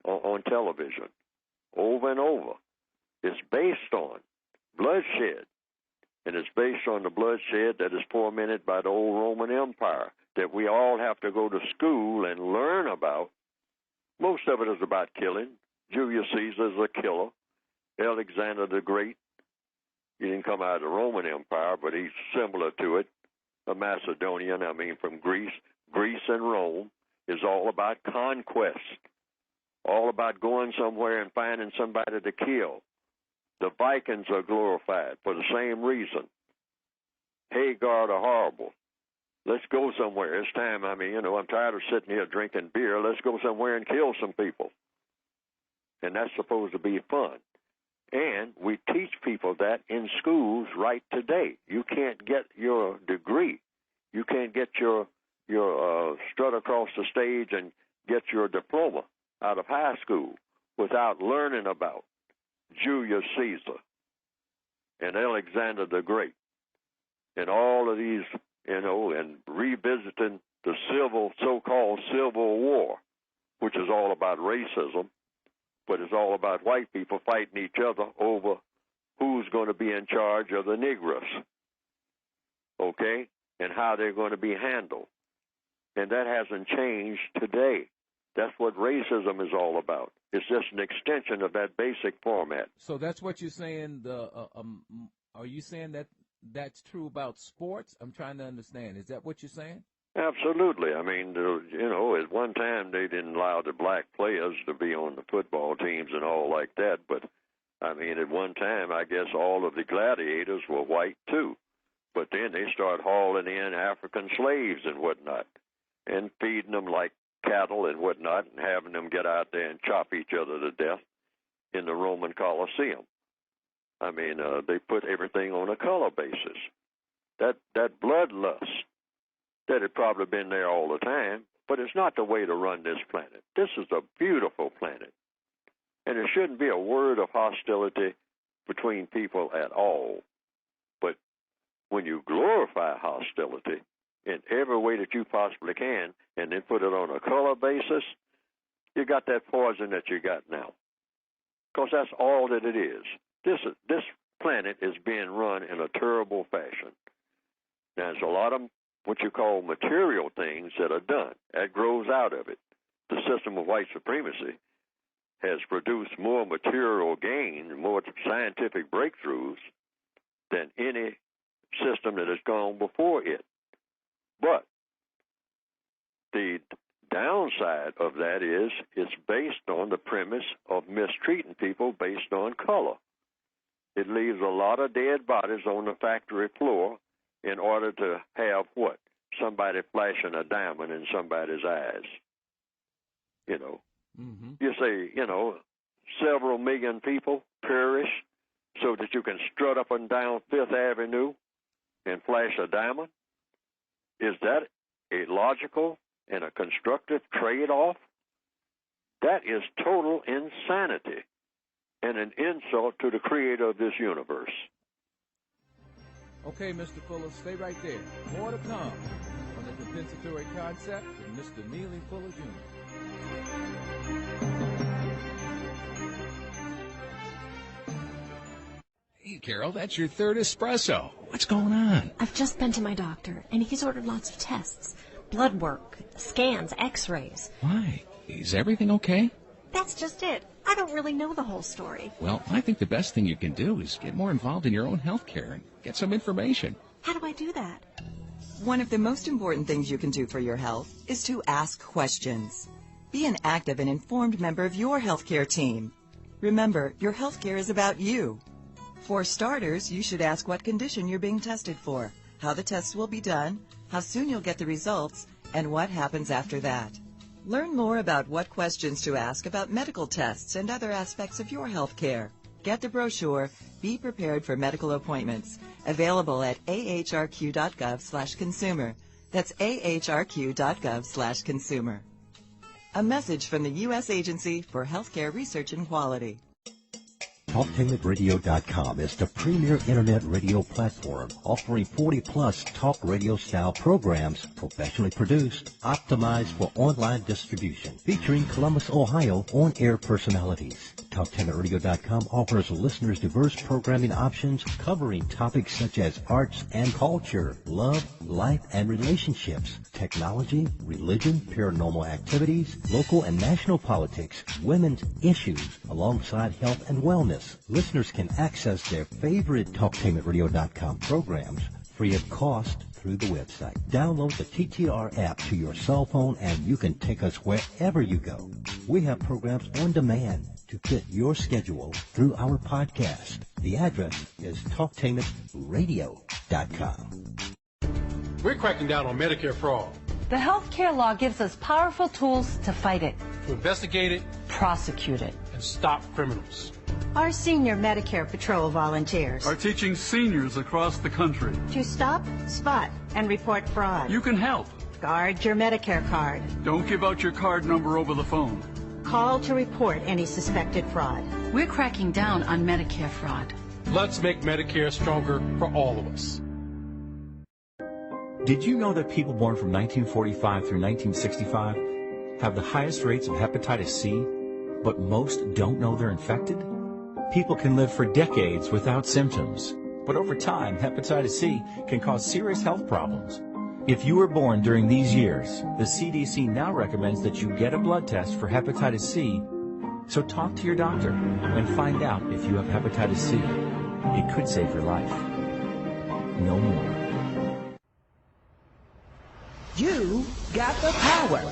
on television, over and over. It's based on bloodshed, and it's based on the bloodshed that is fomented by the old Roman Empire that we all have to go to school and learn about. Most of it is about killing. Julius Caesar is a killer. Alexander the Great, he didn't come out of the Roman Empire, but he's similar to it. A Macedonian, from Greece. Greece and Rome is all about conquest, all about going somewhere and finding somebody to kill. The Vikings are glorified for the same reason. Hagar the Horrible. Let's go somewhere. It's time. I'm tired of sitting here drinking beer. Let's go somewhere and kill some people. And that's supposed to be fun. And we teach people that in schools right today. You can't get your degree. You can't get your strut across the stage and get your diploma out of high school without learning about Julius Caesar and Alexander the Great and all of these, and revisiting the so-called Civil War, which is all about racism, but it's all about white people fighting each other over who's going to be in charge of the Negroes, okay, and how they're going to be handled. And that hasn't changed today. That's what racism is all about. It's just an extension of that basic format. So that's what you're saying. Are you saying that that's true about sports? I'm trying to understand. Is that what you're saying? Absolutely. At one time they didn't allow the black players to be on the football teams and all like that. But, at one time, I guess all of the gladiators were white, too. But then they start hauling in African slaves and whatnot and feeding them like cattle and whatnot and having them get out there and chop each other to death in the Roman Colosseum. They put everything on a color basis. That bloodlust, that had probably been there all the time, but it's not the way to run this planet. This is a beautiful planet. And there shouldn't be a word of hostility between people at all. But when you glorify hostility in every way that you possibly can and then put it on a color basis, you got that poison that you got now. Because that's all that it is. This planet is being run in a terrible fashion. Now, there's a lot of what you call material things that are done. That grows out of it. The system of white supremacy has produced more material gain, more scientific breakthroughs than any system that has gone before it. But the downside of that is it's based on the premise of mistreating people based on color. It leaves a lot of dead bodies on the factory floor in order to have what? Somebody flashing a diamond in somebody's eyes. Mm-hmm. You say, several million people perish so that you can strut up and down Fifth Avenue and flash a diamond? Is that a logical and a constructive trade-off? That is total insanity and an insult to the creator of this universe. Okay, Mr. Fuller, stay right there. More to come on the compensatory concept with Mr. Neely Fuller Jr. Hey, Carol, that's your third espresso. What's going on? I've just been to my doctor, and he's ordered lots of tests. Blood work, scans, x-rays. Why? Is everything okay? That's just it. I don't really know the whole story. Well, I think the best thing you can do is get more involved in your own health care and get some information. How do I do that? One of the most important things you can do for your health is to ask questions. Be an active and informed member of your healthcare team. Remember, your healthcare is about you. For starters, you should ask what condition you're being tested for, how the tests will be done, how soon you'll get the results, and what happens after that. Learn more about what questions to ask about medical tests and other aspects of your health care. Get the brochure, Be Prepared for Medical Appointments, available at ahrq.gov/consumer. That's ahrq.gov/consumer. A message from the U.S. Agency for Healthcare Research and Quality. Talktainmentradio.com is the premier internet radio platform offering 40-plus talk radio style programs professionally produced, optimized for online distribution, featuring Columbus, Ohio on-air personalities. Talktainmentradio.com offers listeners diverse programming options covering topics such as arts and culture, love, life and relationships, technology, religion, paranormal activities, local and national politics, women's issues, alongside health and wellness. Listeners can access their favorite Talktainmentradio.com programs free of cost through the website. Download the TTR app to your cell phone and you can take us wherever you go. We have programs on demand to fit your schedule through our podcast. The address is Talktainmentradio.com. We're cracking down on Medicare fraud. The health care law gives us powerful tools to fight it, To investigate it, prosecute it, and stop criminals. Our senior Medicare Patrol volunteers are teaching seniors across the country to stop, spot, and report fraud. You can help. Guard your Medicare card. Don't give out your card number over the phone. Call to report any suspected fraud. We're cracking down on Medicare fraud. Let's make Medicare stronger for all of us. Did you know that people born from 1945 through 1965 have the highest rates of hepatitis C, but most don't know they're infected? People can live for decades without symptoms, but over time, hepatitis C can cause serious health problems. If you were born during these years, the CDC now recommends that you get a blood test for hepatitis C, so talk to your doctor and find out if you have hepatitis C. It could save your life. No more. You got the power.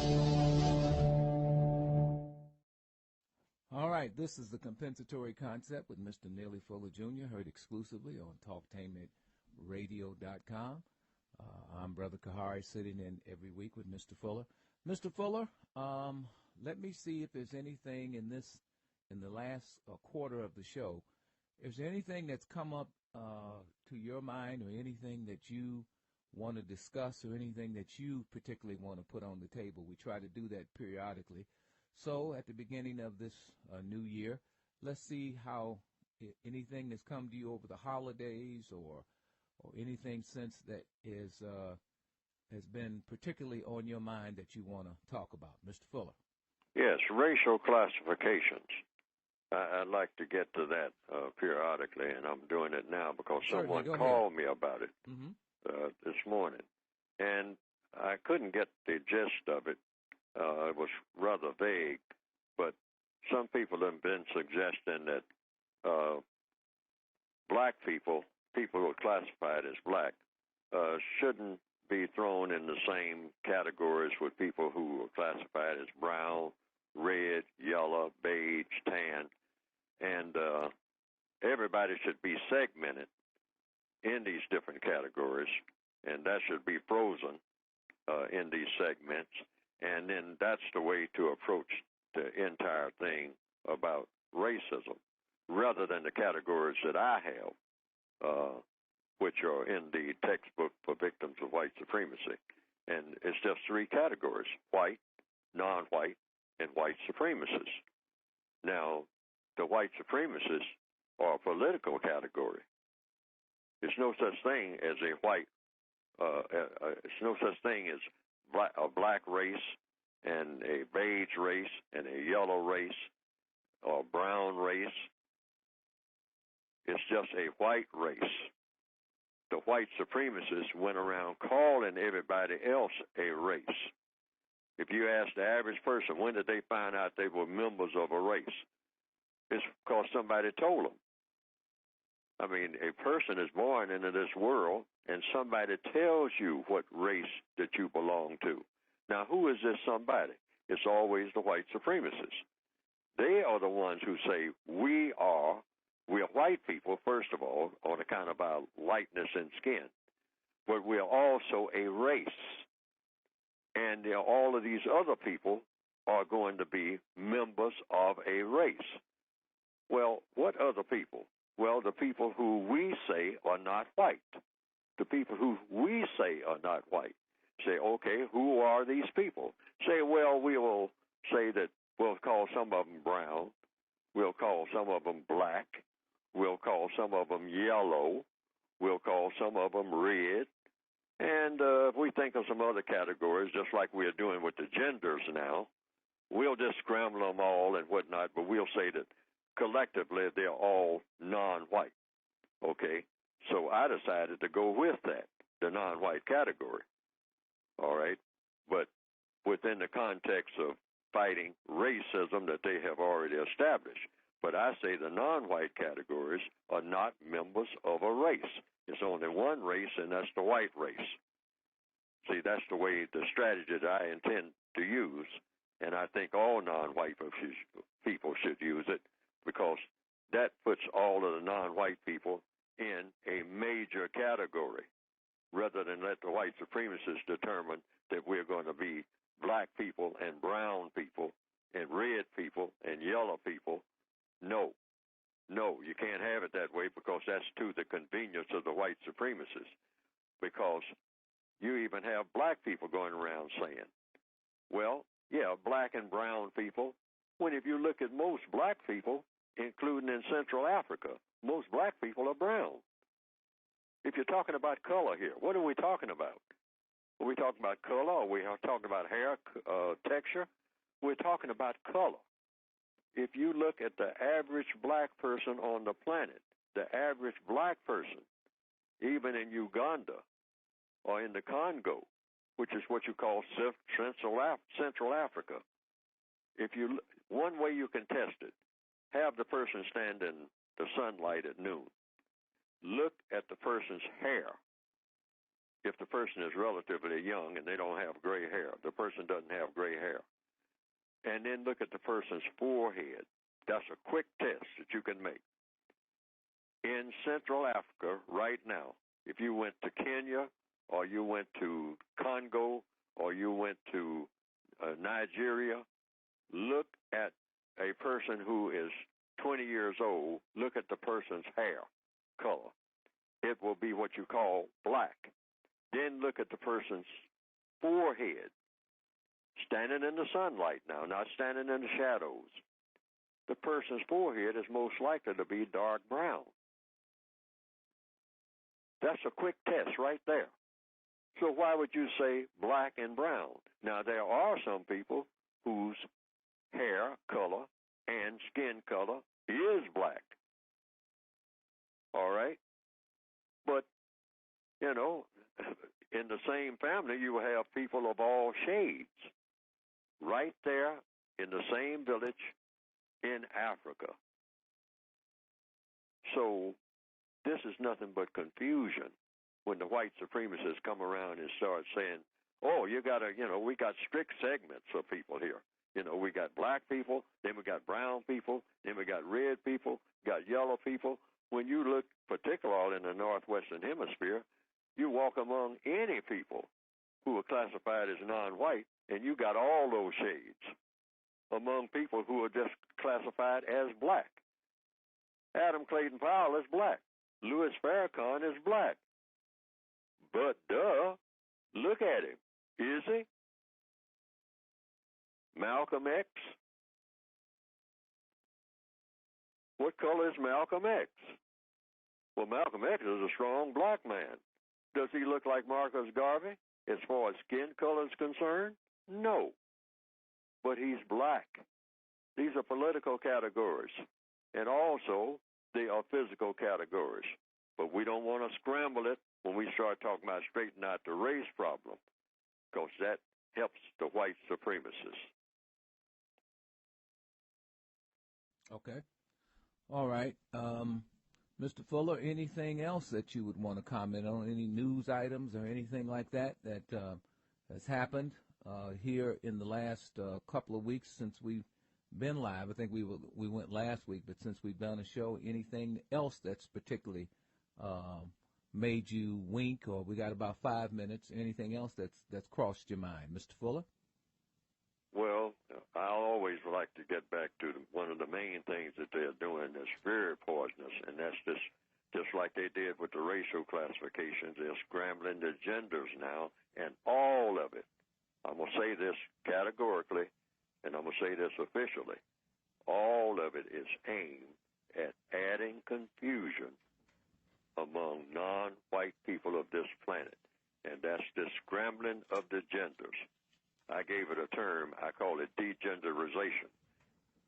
All right, this is the compensatory concept with Mr. Neely Fuller Jr., heard exclusively on Talktainmentradio.com. I'm Brother Kahari, sitting in every week with Mr. Fuller. Mr. Fuller, let me see if there's anything in the last quarter of the show. Is there anything that's come up to your mind, or anything that you want to discuss, or anything that you particularly want to put on the table? We try to do that periodically. So at the beginning of this new year, let's see how anything that's come to you over the holidays, or anything since that has been particularly on your mind that you want to talk about. Mr. Fuller. Yes, racial classifications. I'd like to get to that periodically, and I'm doing it now because someone called me about it this morning. And I couldn't get the gist of it. It was rather vague, but some people have been suggesting that black people who are classified as black, shouldn't be thrown in the same categories with people who are classified as brown, red, yellow, beige, tan, and everybody should be segmented in these different categories, and that should be frozen in these segments, and then that's the way to approach the entire thing about racism, rather than the categories that I have, which are in the textbook for victims of white supremacy. And it's just three categories: white, non-white, and white supremacists. Now, the white supremacists are a political category. There's no such thing as a white, there's no such thing as a black race and a beige race and a yellow race or a brown race. It's just a white race. The white supremacists went around calling everybody else a race. If you ask the average person, when did they find out they were members of a race? It's because somebody told them. I mean, a person is born into this world, and somebody tells you what race that you belong to. Now, who is this somebody? It's always the white supremacists. They are the ones who say, we are white people, first of all, on account of our lightness in skin, but we're also a race. And all of these other people are going to be members of a race. Well, what other people? Well, the people who we say are not white. The people who we say are not white. Say, okay, who are these people? Say, well, we will say that we'll call some of them brown. We'll call some of them black. We'll call some of them yellow. We'll call some of them red. And if we think of some other categories, just like we're doing with the genders now, we'll just scramble them all and whatnot, but we'll say that collectively they're all non-white. Okay? So I decided to go with that, the non-white category. All right? But within the context of fighting racism that they have already established. But I say the non-white categories are not members of a race. It's only one race, and that's the white race. See, that's the way, the strategy that I intend to use, and I think all non-white people should use it, because that puts all of the non-white people in a major category, rather than let the white supremacists determine that we're going to be black people and brown people and red people and yellow people. No, you can't have it that way, because that's to the convenience of the white supremacists. Because you even have black people going around saying, well, yeah, black and brown people. When if you look at most black people, including in Central Africa, most black people are brown. If you're talking about color here, what are we talking about? Are we talking about color, or we are talking about hair texture? We're talking about color. If you look at the average black person on the planet, the average black person, even in Uganda or in the Congo, which is what you call Central Africa, one way you can test it, have the person stand in the sunlight at noon. Look at the person's hair. If the person is relatively young and they don't have gray hair, the person doesn't have gray hair. And then look at the person's forehead. That's a quick test that you can make. In Central Africa right now, if you went to Kenya, or you went to Congo, or you went to Nigeria, look at a person who is 20 years old, look at the person's hair color. It will be what you call black. Then look at the person's forehead. Standing in the sunlight now, not standing in the shadows. The person's forehead is most likely to be dark brown. That's a quick test right there. So why would you say black and brown? Now, there are some people whose hair color and skin color is black. All right? But, in the same family, you will have people of all shades. Right there in the same village in Africa. So this is nothing but confusion when the white supremacists come around and start saying, oh, we got strict segments of people here. We got black people, then we got brown people, then we got red people, got yellow people. When you look particularly in the Northwestern Hemisphere, you walk among any people who are classified as non-white, and you got all those shades. among people who are just classified as black. Adam Clayton Powell is black. Louis Farrakhan is black. But look at him. Is he? Malcolm X? What color is Malcolm X? Well, Malcolm X is a strong black man. Does he look like Marcus Garvey as far as skin color is concerned? No. But he's black. These are political categories. And also, they are physical categories. But we don't want to scramble it when we start talking about straightening out the race problem, because that helps the white supremacists. Okay. All right. Mr. Fuller, anything else that you would want to comment on? Any news items or anything like that has happened here in the last couple of weeks since we've been live? I think we went last week, but since we've done a show, anything else that's particularly made you wink? Or we got about 5 minutes. Anything else that's crossed your mind, Mr. Fuller? Well, I always like to get back to one of the main things that they're doing that's very poisonous, and that's just like they did with the racial classifications. They're scrambling the genders now, and all of it. I'm going to say this categorically, and I'm going to say this officially. All of it is aimed at adding confusion among non-white people of this planet, and that's the scrambling of the genders. I gave it a term. I call it degenderization.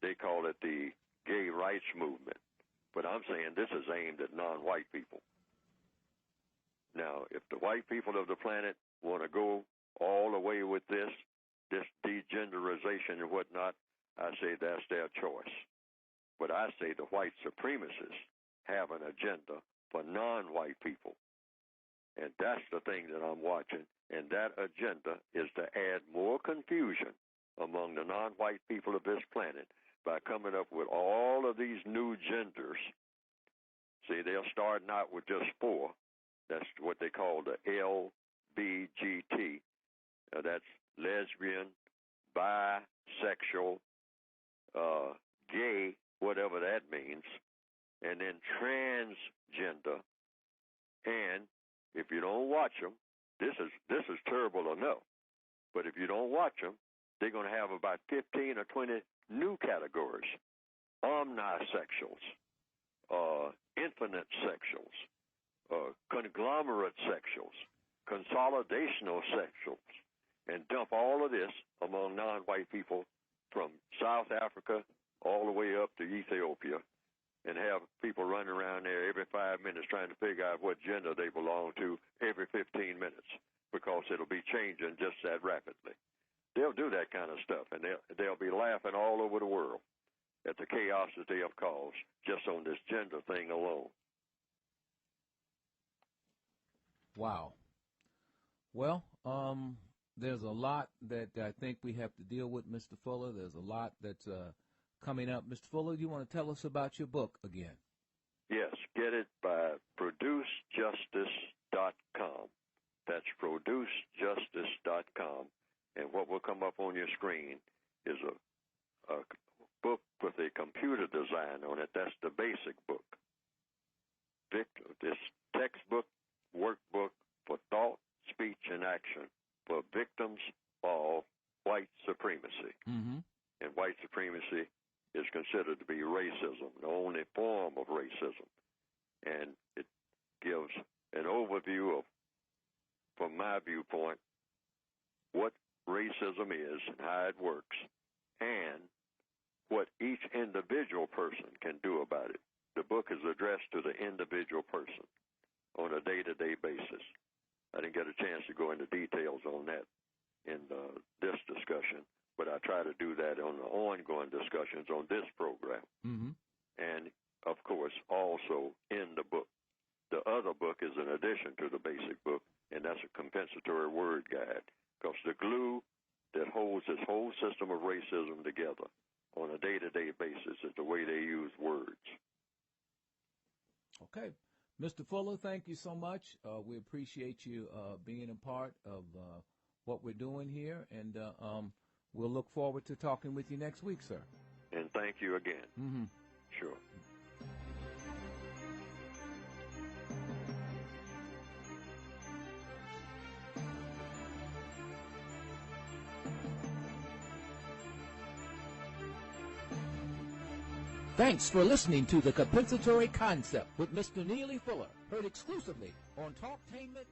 They call it the gay rights movement. But I'm saying this is aimed at non-white people. Now, if the white people of the planet want to go all the way with this degenderization and whatnot, I say that's their choice. But I say the white supremacists have an agenda for non-white people. And that's the thing that I'm watching. And that agenda is to add more confusion among the non-white people of this planet by coming up with all of these new genders. See, they're starting out with just 4. That's what they call the LBGT. That's lesbian, bisexual, gay, whatever that means, and then transgender. And if you don't watch them, this is terrible enough. But if you don't watch them, they're going to have about 15 or 20 new categories. Omnisexuals, infinite sexuals, conglomerate sexuals, consolidational sexuals, and dump all of this among non-white people from South Africa all the way up to Ethiopia, and have people running around there every 5 minutes trying to figure out what gender they belong to every 15 minutes, because it'll be changing just that rapidly. They'll do that kind of stuff, and they'll be laughing all over the world at the chaos that they have caused just on this gender thing alone. Wow. Well, there's a lot that I think we have to deal with, Mr. Fuller. There's a lot that's coming up. Mr. Fuller, you want to tell us about your book again? Yes, get it by producejustice.com. That's producejustice.com. And what will come up on your screen is a book with a computer design on it. That's the basic book. This textbook, workbook for thought, speech, and action for victims of white supremacy. Mm-hmm. And white supremacy is considered to be racism, the only form of racism. And it gives an overview of, from my viewpoint, what racism is and how it works, and what each individual person can do about it. The book is addressed to the individual person on a day-to-day basis. I didn't get a chance to go into details on that in this discussion, but I try to do that on the ongoing discussions on this program. Mm-hmm. And, of course, also in the book. The other book is an addition to the basic book, and that's a compensatory word guide, because the glue that holds this whole system of racism together on a day-to-day basis is the way they use words. Okay. Mr. Fuller, thank you so much. We appreciate you being a part of what we're doing here, and We'll look forward to talking with you next week, sir. And thank you again. Mm-hmm. Sure. Thanks for listening to the Compensatory Concept with Mr. Neely Fuller, heard exclusively on Talktainment